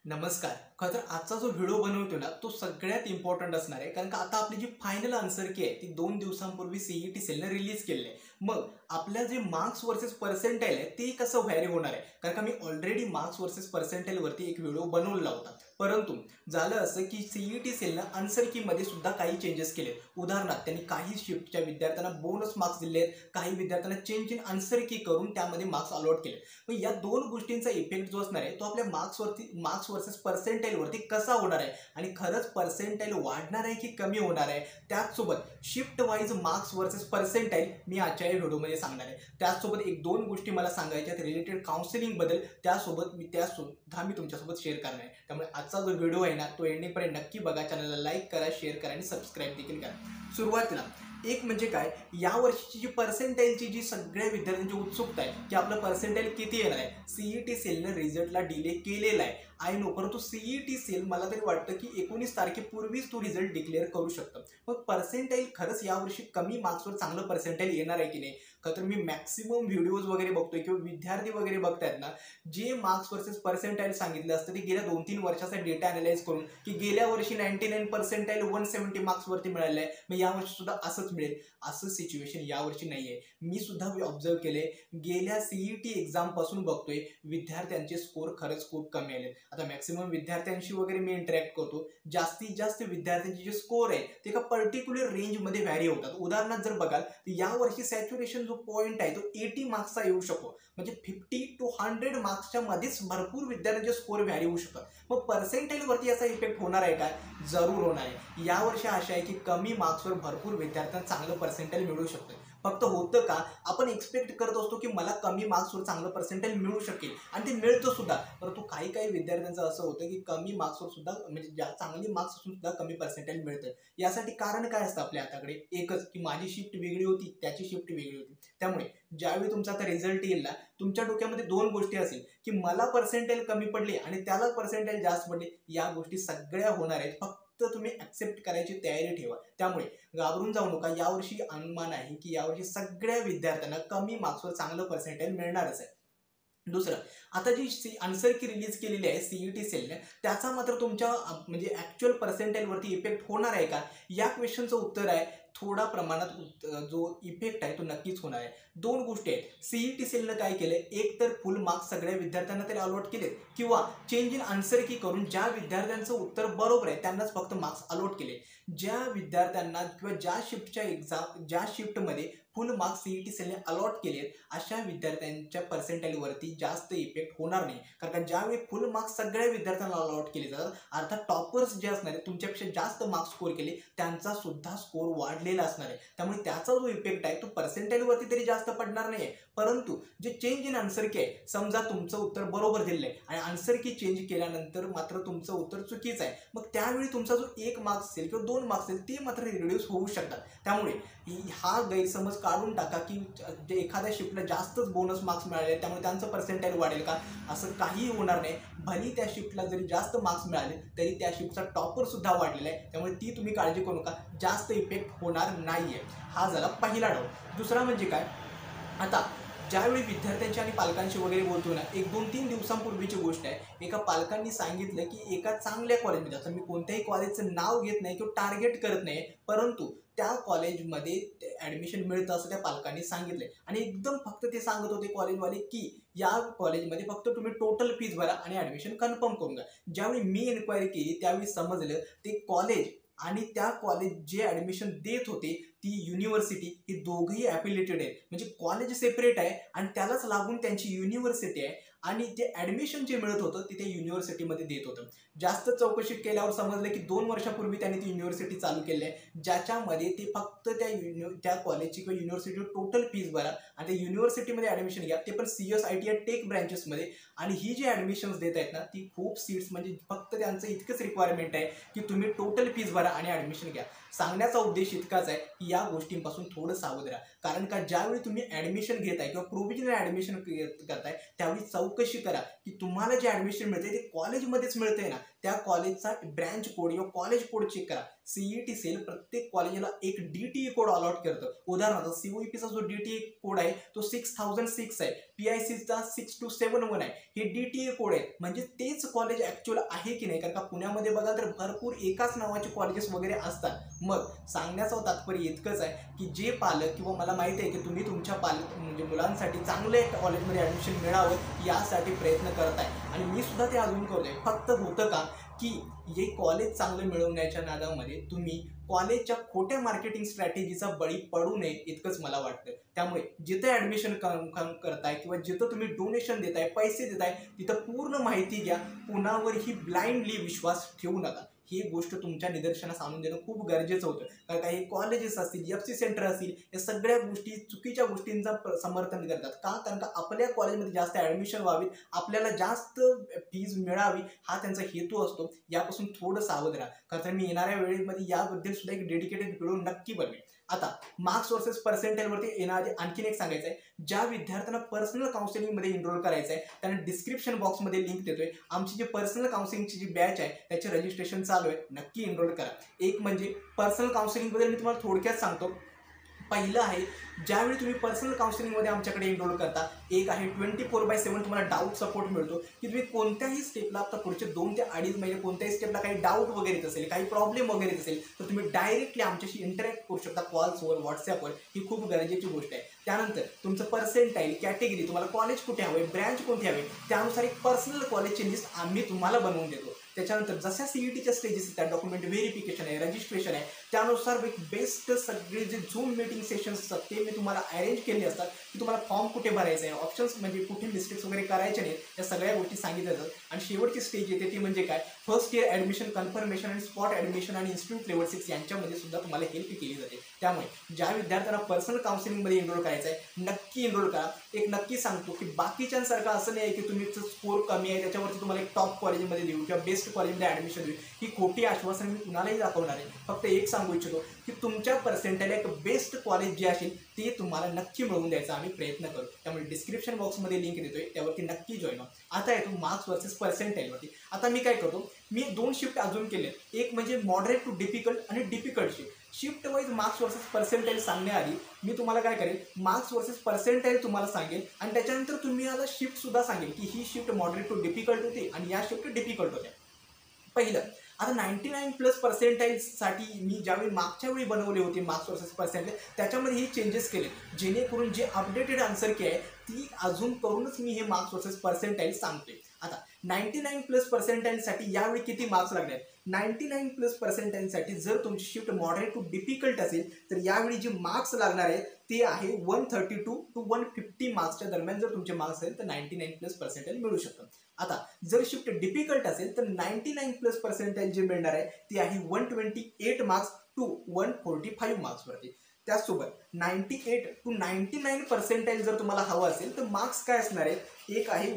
नमस्कार. खरं तर आजचा जो व्हिडिओ बनवतो ना तो सगळ्यात इम्पॉर्टंट असणार आहे, कारण का आता आपली जी फायनल आन्सर की आहे ती 2 दिवसांपूर्वी सीईटी सेलने रिलीज केलेली आहे. मग आपल्या जे मार्क्स वर्सेस पर्सेंटाईल आहे ते कसं व्हॅरी होणार आहे, कारण का मी ऑलरेडी मार्क्स वर्सेस पर्सेंटाईल वरती एक व्हिडिओ बनवलेला होता. परंतु झालं असं की सीईटी सेलनं आन्सर की मध्ये सुद्धा काही चेंजेस केले. उदाहरणार्थ त्यांनी काही शिफ्टच्या विद्यार्थ्यांना बोनस मार्क्स दिले आहेत, काही विद्यार्थ्यांना चेंज इन आन्सर की करून त्यामध्ये मार्क्स अलॉट केले. मग या दोन गोष्टींचा इफेक्ट जो असणार आहे तो आपल्या मार्क्स वर्सेस पर्सेंटाईल वरती कसा होणार आहे आणि खरंच पर्सेंटाईल वाढणार आहे की कमी होणार आहे. त्याचसोबत shift wise marks versus percentile मी आजच्या या व्हिडिओमध्ये सांगणार आहे. त्याचसोबत एक दोन गोष्टी मला सांगायच्या आहेत रिलेटेड काउन्सिलिंग बद्दल, त्यासोबत मी तुमच्यासोबत शेअर करणार आहे. त्यामुळे आजचा जो व्हिडिओ आहे ना तो एंडिंगपर्यंत नक्की बघा. चॅनलला लाईक करा, शेअर करा आणि सबस्क्राईब देखील करा. सुरुवातीला एक म्हणजे काय, या वर्षीची जी पर्सेंटाईलची जी सगळ्या विद्यार्थ्यांची उत्सुकता आहे की आपलं पर्सेंटाईल किती येणार आहे. सीईटी सेलने रिझल्टला डिले केलेला आहे आय नो, परंतु सीईटी सेल मला तरी वाटतं की 19 तारखेपूर्वीच तो रिझल्ट डिक्लेअर करू शकतं. मग पर्सेंटाईल खरंच यावर्षी कमी मार्क्सवर चांगलं पर्सेंटाईल येणार आहे की नाही. का तर मी मॅक्सिमम व्हिडिओज वगैरे बघतोय किंवा विद्यार्थी वगैरे बघतायत ना, जे मार्क्स वर्सेस पर्सेंटाईल सांगितलं असतं ते गेल्या 2-3 वर्षाचा डेटा अनालाइज करून की गेल्या वर्षी 99 पर्सेंटाईल 170 मार्क्सवरती मिळालं आहे, मग यावर्षी सुद्धा असंच मिळेल. असं सिच्युएशन यावर्षी नाही आहे. मी सुद्धा ऑब्झर्व केले, गेल्या सीईटी एक्झाम पासून बघतोय विद्यार्थ्यांचे स्कोर खरंच खूप कमी आले. आता मॅक्सिमम विद्यार्थ्यांशी वगैरे मी इंटरॅक्ट करतो, जास्तीत जास्त विद्यार्थ्यांचे जे स्कोर आहे ते एका पर्टिक्युलर रेंजमध्ये व्हॅरी होतात. उदाहरणार्थ जर बघाल तर यावर्षी सॅच्युरेशन जो पॉईंट आहे तो 80 मार्क्सचा येऊ शकतो, म्हणजे 50 to 100 मार्क्सच्या मध्येच भरपूर विद्यार्थ्यांचे स्कोर व्हॅरी होऊ शकतात. मग पर्सेंटाईलवरती याचा इफेक्ट होणार आहे का? जरूर होणार आहे. यावर्षी आशा आहे की कमी मार्क्सवर भरपूर विद्यार्थ्यांना चांगलं पर्सेंटाईल मिळू शकतं. फक्त होतं का, आपण एक्सपेक्ट करत असतो की मला कमी मार्क्सवर चांगलं पर्सेंटाईल मिळू शकेल आणि ते मिळतं सुद्धा, परंतु काही काही विद्यार्थ्यांचं असं होतं की कमी मार्क्सवर सुद्धा म्हणजे चांगली मार्क्स असून सुद्धा कमी पर्सेंटाईल मिळतं. यासाठी कारण काय असतं आपल्या हाताकडे? एकच, की माझी शिफ्ट वेगळी होती, त्याची शिफ्ट वेगळी होती. त्यामुळे ज्यावेळी तुमचा आता रिझल्ट येईल ना, तुमच्या डोक्यामध्ये दोन गोष्टी असेल की मला पर्सेंटाईल कमी पडली आणि त्याला पर्सेंटाईल जास्त पडली. या गोष्टी सगळ्या होणार आहेत, फक्त तुम्ही ऍक्सेप्ट करायची तयारी ठेवा. त्यामुळे घाबरून जाऊ नका. यावर्षी अनुमान आहे की यावर्षी सगळ्या विद्यार्थ्यांना कमी मार्क्सवर चांगलं पर्सेंटाईल मिळणारच आहे. दुसरं, आता जी आन्सर की रिलीज केलेली आहे सीईटी सेलने, त्याचा मात्र तुमच्या म्हणजे ऍक्च्युअल पर्सेंटाईलवरती इफेक्ट होणार आहे का, या क्वेश्चनचं उत्तर आहे थोडा प्रमाणात जो इफेक्ट आहे तो नक्कीच होणार आहे. दोन गोष्टी आहेत. सीईटी सेलनं काय केलंय, एक तर फुल मार्क्स सगळ्या विद्यार्थ्यांना तरी अलॉट केलेत, किंवा चेंज इन आन्सर की करून ज्या विद्यार्थ्यांचं उत्तर बरोबर आहे त्यांनाच फक्त मार्क्स अलॉट केले. ज्या विद्यार्थ्यांना किंवा ज्या शिफ्टमध्ये फुल मार्क्स सीईटी सेलने अलॉट केलेत अशा विद्यार्थ्यांच्या पर्सेंटाईलवरती जास्त इफेक्ट होणार नाही. कारण ज्यावेळी फुल मार्क्स सगळ्या विद्यार्थ्यांना अलॉट केले जातात, अर्थात टॉपर्स जे असणार आहेत, तुमच्यापेक्षा जास्त मार्क्स स्कोर केले, त्यांचा सुद्धा स्कोर वाढलेला असणार आहे. त्यामुळे त्याचा जो इफेक्ट आहे तो पर्सेंटाईलवरती तरी जास्त पडणार नाही आहे. परंतु जे चेंज इन आन्सर की आहे, समजा तुमचं उत्तर बरोबर दिलेलं आहे आणि आन्सर की चेंज केल्यानंतर मात्र तुमचं उत्तर चुकीचं आहे, मग त्यावेळी तुमचा जो 1 मार्क्स असेल किंवा 2 मार्क्स असेल ते मात्र रिड्यूस होऊ शकतात. त्यामुळे हा गैरसमज काढून टाका की जे एखाद्या शिफ्टला जास्तच बोनस मार्क्स मिळाले त्यामुळे त्यांचं पर्सेंटाईल वाढेल का, असं काहीही होणार नाही. भली त्या शिफ्टला जरी जास्त मार्क्स मिळाले तरी त्या शिफ्टचा टॉपर सुद्धा वाढलेला आहे, त्यामुळे ती तुम्ही काळजी करू नका, जास्त इफेक्ट होणार नाहीये. हा झाला पहिला डाऊट. दुसरा म्हणजे काय, आता ज्यावेळी विद्यार्थ्यांची आणि पालकांशी वगैरे बोलतो ना, 1-2-3 दिवसांपूर्वीची गोष्ट आहे, एका पालकांनी सांगितलं की एका चांगल्या कॉलेजमध्ये, आता मी कोणत्याही कॉलेजचं नाव घेत नाही किंवा टार्गेट करत नाही, परंतु त्या कॉलेजमध्ये ॲडमिशन मिळतं असं त्या पालकांनी सांगितलं. आणि एकदम फक्त ते सांगत होते कॉलेजवाले की या कॉलेजमध्ये फक्त तुम्ही टोटल फीज भरा आणि ॲडमिशन कन्फर्म करून घ्या. ज्यावेळी मी एन्क्वायरी केली त्यावेळी समजलं ते कॉलेज आणि त्या कॉलेज जे ॲडमिशन देत होते ती युनिव्हर्सिटी, हे दोघंही ॲफिलिएटेड आहेत. म्हणजे कॉलेज सेपरेट आहे आणि त्यालाच लागून त्यांची युनिव्हर्सिटी आहे, आणि ते ॲडमिशन जे मिळत होतं ते त्या युनिव्हर्सिटीमध्ये देत होतं. जास्त चौकशी केल्यावर समजलं की 2 वर्षापूर्वी त्यांनी ती युनिव्हर्सिटी चालू केली आहे, ज्याच्यामध्ये ते फक्त त्या कॉलेजची किंवा युनिव्हर्सिटी टोटल फीज भरा आणि त्या युनिव्हर्सिटीमध्ये ॲडमिशन घ्या, ते पण CS, ITI टेक ब्रँचेसमध्ये. आणि ही जी ॲडमिशन्स देत आहेत ना ती खूप सीट्स, म्हणजे फक्त त्यांचं इतकंच रिक्वायरमेंट आहे की तुम्ही टोटल फीज भरा आणि ॲडमिशन घ्या. सांगण्याचा उद्देश इतकाच आहे की या गोष्टींपासून थोडं सावध राहा. कारण का ज्यावेळी तुम्ही ॲडमिशन घेताय किंवा प्रोव्हिजनल ॲडमिशन करताय त्यावेळी चौकशी करा की तुम्हाला जे ॲडमिशन मिळते ते कॉलेजमध्येच मिळतंय ना, त्या कॉलेजचा ब्रँच कोड किंवा कॉलेज कोड चेक करा. सीईटी सेल प्रत्येक कॉलेजला एक DTE कोड अलॉट करतं. उदाहरणार्थ COEPचा जो DTE कोड आहे तो 6006 आहे, PICचा 6271 आहे. हे DTE कोड आहे, म्हणजे तेच कॉलेज ऍक्च्युअल आहे की नाही. कारण का पुण्यामध्ये बघा तर भरपूर एकाच नावाचे कॉलेजेस वगैरे असतात. मग सांगण्याचं तात्पर्य इतकंच आहे की जे पालक किंवा मला माहिती आहे की तुम्ही तुमच्या म्हणजे मुलांसाठी चांगले कॉलेजमध्ये ऍडमिशन मिळावं यासाठी प्रयत्न करताय आणि मी सुद्धा ते अजून करतोय. फक्त होतं का की हे कॉलेज चांगलं मिळवण्याच्या नादामध्ये तुम्ही कॉलेजच्या खोट्या मार्केटिंग स्ट्रॅटेजीचा बळी पडू नये इतकंच मला वाटतं. त्यामुळे जिथे ऍडमिशन करताय किंवा जिथं तुम्ही डोनेशन देताय, पैसे देताय, तिथं पूर्ण माहिती घ्या. कुणावरही ब्लाइंडली विश्वास ठेवू नका. ही गोष्ट तुमच्या निदर्शनास आणून देणं खूप गरजेचं होतं. कारण काही कॉलेजेस असतील, FC सेंटर असतील, या सगळ्या गोष्टी चुकीच्या गोष्टींचा समर्थन करतात. का? कारण का आपल्या कॉलेजमध्ये जास्त ऍडमिशन व्हावी, आपल्याला जास्त फीज मिळावी हा त्यांचा हेतू असतो. यापासून थोडं सावध राहा. कारण मी येणाऱ्या वेळेमध्ये याबद्दल सुद्धा एक डेडिकेटेड व्हिडिओ नक्की बनवेन. आता मार्क्स वर्सेस पर्सेंटाईलवरती येणारे आणखीन एक सांगायचं आहे. ज्या विद्यार्थ्यांना पर्सनल काउन्सिलिंगमध्ये एनरोल करायचं आहे त्यांना डिस्क्रिप्शन बॉक्समध्ये लिंक देतोय. आमची जी पर्सनल काउन्सिलिंगची जी बॅच आहे त्याचे रजिस्ट्रेशन चालू आहे, नक्की एनरोल करा. एक म्हणजे पर्सनल काउन्सिलिंगबद्दल मी तुम्हाला थोडक्यात सांगतो. पहिलं आहे, ज्यावेळी तुम्ही पर्सनल काउन्सिलिंगमध्ये आमच्याकडे एनरोल करता, एक आहे 24/7 तुम्हाला डाऊट सपोर्ट मिळतो की तुम्ही कोणत्याही स्टेपला आता पुढचे 2 ते 2.5 महिने कोणत्याही स्टेपला काही डाऊट वगैरे येत असेल, काही प्रॉब्लेम वगैरे येत असेल तर तुम्ही डायरेक्टली आमच्याशी इंटरॅक्ट करू शकता कॉल्सवर, व्हॉट्सॲपवर. ही खूप गरजेची गोष्ट आहे. त्यानंतर तुमचं पर्सेंटाईल, कॅटेगरी, तुम्हाला कॉलेज कुठे हवे, ब्रँच कोणती हवे, त्यानुसार एक पर्सनल कॉलेजची लिस्ट आम्ही तुम्हाला बनवून देतो. त्याच्यानंतर जशा CETच्या स्टेजेस येतात, डॉक्युमेंट व्हेरिफिकेशन आहे, रजिस्ट्रेशन आहे, त्यानुसार एक बेस्ट सगळे जे झूम मीटिंग सेशन्स असतात ते मी तुम्हाला अरेंज केले असतात की तुम्हाला फॉर्म कुठे भरायचा आहे, ऑप्शन्स म्हणजे कुठे मिस्टेक्स वगैरे करायचे नाहीत, या सगळ्या गोष्टी सांगितल्या जातात. आणि शेवटची स्टेज येते ती म्हणजे काय, फर्स्ट इयर ॲडमिशन कन्फर्मेशन आणि स्पॉट ॲडमिशन आणि इन्स्टिट्यूट लेवल 6 यांच्यामध्ये सुद्धा तुम्हाला हेल्प केली जाते. त्यामुळे ज्या विद्यार्थ्यांना पर्सनल काउन्सिलिंगमध्ये एनरोल करायचं आहे नक्की एनरोल करा. एक नक्की सांगतो की बाकीच्यांसारखं असं नाही आहे की तुमचं स्कोर कमी आहे त्याच्यावरती तुम्हाला एक टॉप कॉलेजमध्ये देऊ किंवा बेस्ट कॉलेजमध्ये ॲडमिशन देऊ. ही खोटी आश्वासन मी कुणालाही दाखवणार आहे. फक्त एक सांगू इच्छितो की तुमच्या पर्सेंटाईलला एक बेस्ट कॉलेज जे असेल ते तुम्हाला नक्की मिळवून द्यायचा आम्ही प्रयत्न करू. त्यामुळे डिस्क्रिप्शन बॉक्समध्ये लिंक देतोय, त्यावरती नक्की जॉईन व्हा. आता येतो मार्क्स वर्सेस पर्सेंटाईलवरती. आता मी काय करतो, मी 2 शिफ्ट अजून केले. एक म्हणजे मॉडरेट टू डिफिकल्ट आणि difficult shift wise marks versus percentile सांगण्याआधी मी तुम्हाला काय करेल, मार्क्स वर्सेस पर्सेंटाईल तुम्हाला सांगेल आणि त्याच्यानंतर तुम्ही याला शिफ्ट सुद्धा सांगेल की ही शिफ्ट मॉडरेट टू डिफिकल्ट होती आणि या शिफ्ट डिफिकल्ट होत्या. पहिलं, आता 99+ साठी मी ज्यावेळी मागच्या वेळी बनवले होते मार्क्स वर्सेस पर्सेंटाईल त्याच्यामध्ये हे चेंजेस केले जेणेकरून जे अपडेटेड आन्सर की आहे ती अजून करूनच मी हे मार्क्स वर्सेस पर्सेंटाईल सांगतोय. आता 99+साठी यावेळी किती मार्क्स लागले? 99+साठी जर तुमची शिफ्ट मॉडरेट टू डिफिकल्ट असेल तर यावेळी जे मार्क्स लागणार आहेत ते आहे 132 to 150 मार्क्सच्या दरम्यान. जर तुमचे मार्क्स असेल तर 99+ मिळू शकतं. आता जर शिफ्ट डिफिकल्ट असेल तर 99+ जे मिळणार आहे ते आहे 128 मार्क्स टू 145 मार्क्सवरती. त्याचसोबत 98 to 99% जर तुम्हाला हवं असेल तर मार्क्स काय असणार आहेत, एक आहे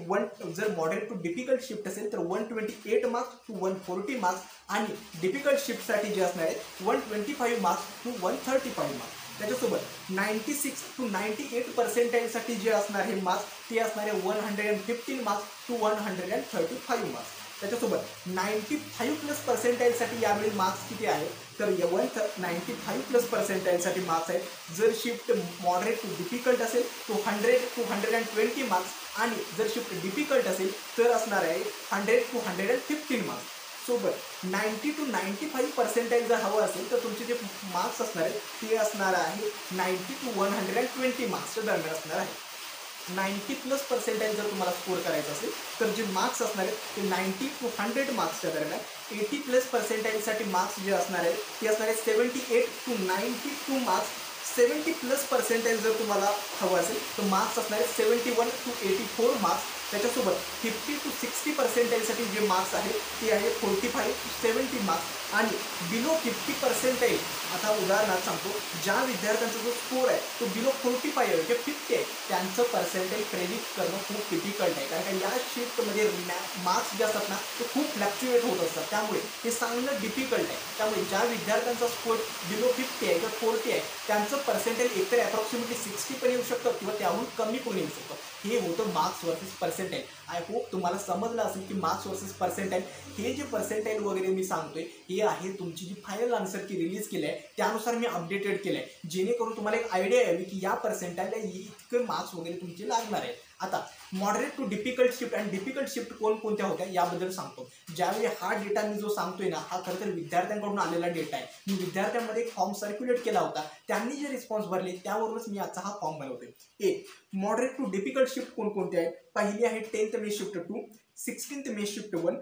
जर मॉडरेट टू डिफिकल्ट शिफ्ट असेल तर 128 मार्क्स टू 140 मार्क्स आणि डिफिकल्ट शिफ्टसाठी जे असणार आहेत 125 मार्क्स टू 135 मार्क्स. त्याच्यासोबत 96 to 98% साठी जे असणार हे मार्क्स ते असणार आहे 115 मार्क्स टू 135 मार्क्स. त्याच्यासोबत 95+ साठी यावेळी मार्क्स किती आहे तर 95+ साठी मार्क्स आहेत. जर शिफ्ट मॉडरेट टू डिफिकल्ट असेल तो 100 to 120 मार्क्स आणि जर शिफ्ट डिफिकल्ट असेल तर असणार आहे 100 to 115 मार्क्स. सोबत 90 to 95% जर हवं असेल तर तुमचे जे मार्क्स असणार आहेत ते असणार आहे 90 to 120 मार्क्सच्या दरम्यान असणार आहे. 90+ जर तुम्हाला स्कोर करायचं असेल तर जे मार्क्स असणार आहेत ते 90 to 100 मार्क्सच्या दरम्यान. 80+ साठी मार्क्स जे असणार आहेत ते असणार आहे 78 to 92 मार्क्स. 70+ जर तुम्हाला हवं असेल तर मार्क्स असणार आहेत 71 to 84 मार्क्स. त्याच्यासोबत 50 to 60% साठी जे मार्क्स आहेत ते आहे 45 to 70 मार्क्स. आणि बिलो 50%, आता उदाहरणार्थ सांगतो, ज्या विद्यार्थ्यांचा जो स्कोर आहे तो बिलो 45 आहे किंवा 50 आहे त्यांचं पर्सेंटेज प्रेडिक्ट करणं खूप डिफिकल्ट आहे. कारण का या शिफ्टमध्ये मार्क्स जे असतात ना ते खूप फ्लॅक्च्युएट होत असतात, त्यामुळे हे सांगणं डिफिकल्ट आहे. त्यामुळे ज्या विद्यार्थ्यांचा स्कोर बिलो 50 आहे किंवा 40 आहे त्यांचं पर्सेंटेज एकतर अप्रॉक्सिमेटली 60 पण येऊ शकतं किंवा त्याहून कमी पण येऊ शकतं. हे होतं marks versus percentile. I hope तुम्हाला समजलं असेल की मार्क्स वर्सेस पर्सेंटाईल हे जे पर्सेंटाईल वगैरे मी सांगतोय हे आहे तुमची जी फायनल आन्सर की रिलीज केली आहे त्यानुसार मी अपडेटेड केलं आहे, जेणेकरून तुम्हाला एक आयडिया यावी की या पर्सेंटाईलला इतके मार्क्स वगैरे तुमचे लागणार आहेत. आता मॉडरेट टू डिफिकल्ट शिफ्ट आणि डिफिकल्ट शिफ्ट कोणकोणत्या होत्या याबद्दल सांगतो. ज्यावेळी हा डेटा मी जो सांगतोय ना हा खरं तर विद्यार्थ्यांकडून आलेला डेटा आहे. मी विद्यार्थ्यांमध्ये एक फॉर्म सर्क्युलेट केला होता, त्यांनी जे रिस्पॉन्स भरले त्यावरूनच मी आजचा हा फॉर्म बनवतोय. एक मॉडरेट टू डिफिकल्ट शिफ्ट कोणकोणते आहेत. पहिली आहे 10th मे शिफ्ट 2, 16th मे शिफ्ट 1,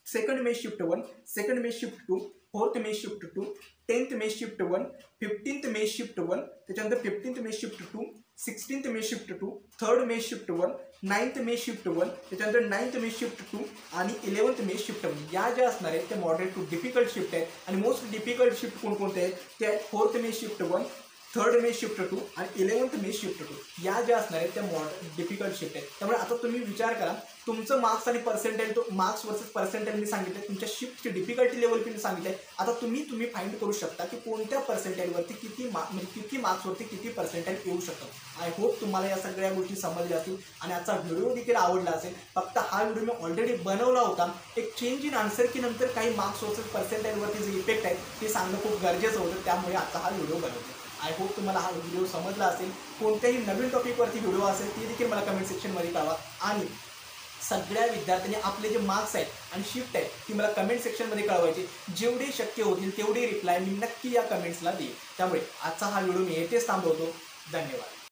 2nd मे शिफ्ट 1, 2nd मे शिफ्ट 2, 4th मे शिफ्ट 2, 10th मे शिफ्ट 1, 15th मे शिफ्ट 1, त्याच्यानंतर 15th मे शिफ्ट 2, 16th मे शिफ्ट 2, 3rd मे शिफ्ट 1, 9th मे शिफ्ट 1, त्याच्यानंतर 9th मे शिफ्ट 2 आणि 11th मे शिफ्ट 1. या ज्या असणार आहेत ते मॉडरेट टू डिफिकल्ट शिफ्ट आहेत. आणि मोस्ट डिफिकल्ट शिफ्ट कोणकोणते आहेत ते आहेत 4th मे शिफ्ट 1, 3rd मे शिफ्ट 2 आणि 11th मे शिफ्ट 2. या ज्या असणार आहेत त्या डिफिकल्ट शिफ्ट आहेत. त्यामुळे आता तुम्ही विचार करा, तुमचं मार्क्स आणि पर्सेंटाईल तो मार्क्स वर्सेस पर्सेंटाईल मी सांगितलं, तुमच्या शिफ्टची डिफिकल्टी लेवल मी सांगितलं. आता तुम्ही फाइंड करू शकता की कोणत्या पर्सेंटाईलवरती किती मार्क्सवरती किती पर्सेंटाईल येऊ शकतं. आय होप तुम्हाला या सगळ्या गोष्टी समजल्या असतील आणि आजचा व्हिडिओ देखील आवडला असेल. फक्त हा व्हिडिओ मी ऑलरेडी बनवला होता, एक चेंज इन आन्सर की नंतर काही मार्क्स वर्सेस पर्सेंटाईलवरती जे इफेक्ट आहेत ते सांगणं खूप गरजेचं होतं, त्यामुळे आता हा व्हिडिओ बनवतो. आय होप तुम्हाला हा व्हिडिओ समजला असेल. कोणत्याही नवीन टॉपिकवरती व्हिडिओ असेल ते देखील मला कमेंट सेक्शनमध्ये कळवा. आणि सगळ्या विद्यार्थ्यांनी आपले जे मार्क्स आहेत आणि शिफ्ट आहेत ती मला कमेंट सेक्शनमध्ये कळवायचे. जेवढे शक्य होतील तेवढे रिप्लाय मी नक्की या कमेंट्सला देईन. त्यामुळे आजचा हा व्हिडिओ मी येथेच थांबवतो. धन्यवाद.